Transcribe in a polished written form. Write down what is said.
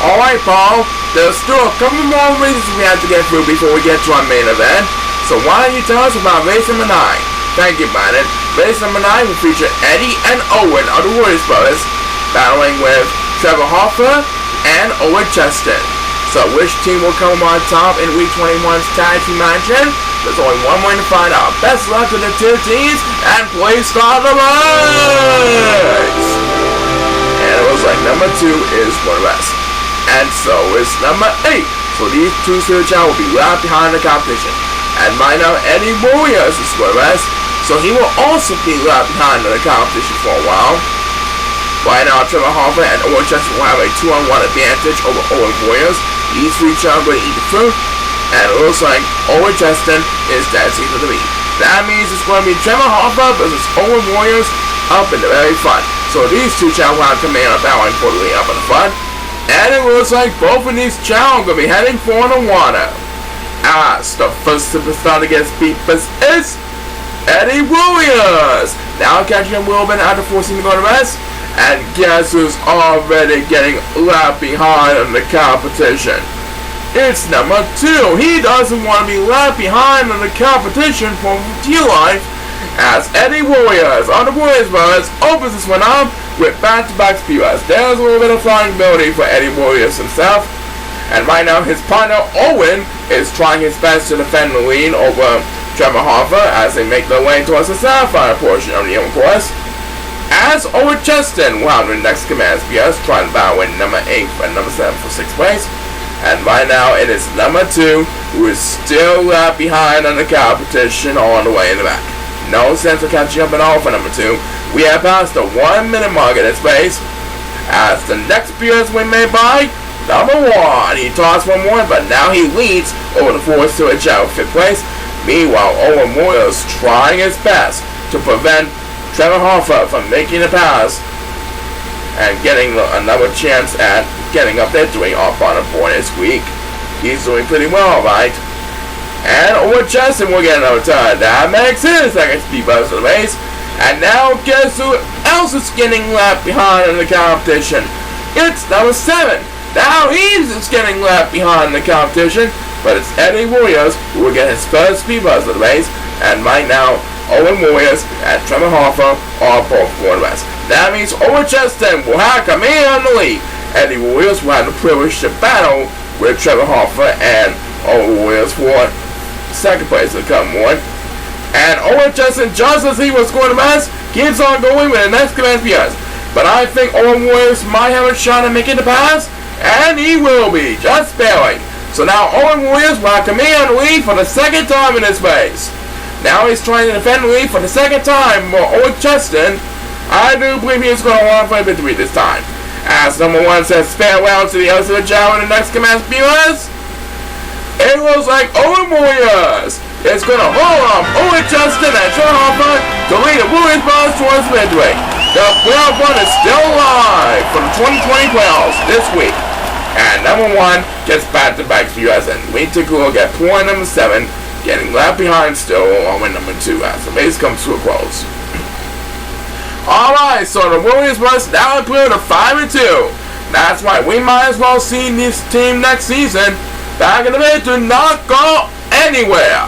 Alright, Paul, there's still a couple more races we have to get through before we get to our main event. So why don't you tell us about race number 9? Thank you, Bennett. Race number 9 will feature Eddie and Owen of the Willards Brothers battling with Trevor Hoffer and Ulrick Cheston. So which team will come on top in Week 21's tag team action? There's only one way to find out. Best luck to the two teams, and please start the race! And it looks like number 2 is for the rest. And so is number 8. So these two Chao will be right behind the competition. And by now Eddie Willards is for the rest. So he will also be right behind the competition for a while. Right now Trevor Hoffer and Owen Cheston will have a 2-on-1 advantage over Owen Willards. These three Chao are going to eat the fruit. And it looks like Owen Cheston is dancing to the beat. That means it's going to be Trevor Hoffer versus Owen Willards up in the very front. So these two Chao will have to man up battling for the lead up in the front. And it looks like both of these Chao are going to be heading for the water. As the first superstar to get speed first is Eddie Willards. Now catching a little bit after forcing to go to rest. And guess who's already getting left behind in the competition? It's number 2. He doesn't want to be left behind in the competition for dear life. As Eddie Willards of the Willards Brothers opens this one up with back-to-back speedruns. There's a little bit of flying ability for Eddie Willards himself. And right now his partner Owen is trying his best to defend the lead over Trevor Hoffer as they make their way towards the sapphire portion of the course. As Ulrick Cheston will have the next command speedruns trying to battle with number 8 and number 7 for 6th place. And right now it is number 2 who is still left behind on the competition all the way in the back. No sense of catching up at all for number 2. We have passed the 1 minute mark in this race. As the next appearance we made by number 1. He tossed one more, but now he leads over the force to a Chao 5th place. Meanwhile, Owen Willards trying his best to prevent Trevor Hoffer from making a pass and getting another chance at getting up there doing off on a board this week. He's doing pretty well, right? And Ulrick Cheston will get another turn. That makes his second speed boost of the race. And now guess who else is getting left behind in the competition? It's number 7. Now he's just getting left behind in the competition. But it's Eddie Willards who will get his first speed boost of the race. And right now, Owen Willards and Trevor Hoffer are both for the rest. That means Ulrick Cheston will have come in on the lead. Eddie Willards will have the privilege to battle with Trevor Hoffer and Owen Willards for second place to come on. And Ulrick Cheston, just as he was going to mess, keeps on going with the next command speedruns. But I think Owen Willards might have a shot at making the pass, and he will be, just barely. So now Owen Willards will have come in on the lead for the second time in this race. Now he's trying to defend the lead for the second time for Ulrick Cheston. I do believe he's going to want for a victory this time. As number 1 says farewell to the other Chao in the next command speedruns, it looks like Owen Willards is going to hold off Ulrick Cheston and Trevor Hoffer to lead the Willards Brothers towards midway. The playoff run is still alive for the 2020 playoffs this week. And number 1 gets back-to-back speedruns, and we take a look at point number 7 getting left behind still along with number 2 as the race comes to a close. Alright, so the Willards Brothers now improved to 5-2. That's why we might as well see this team next season back in the day to not go anywhere.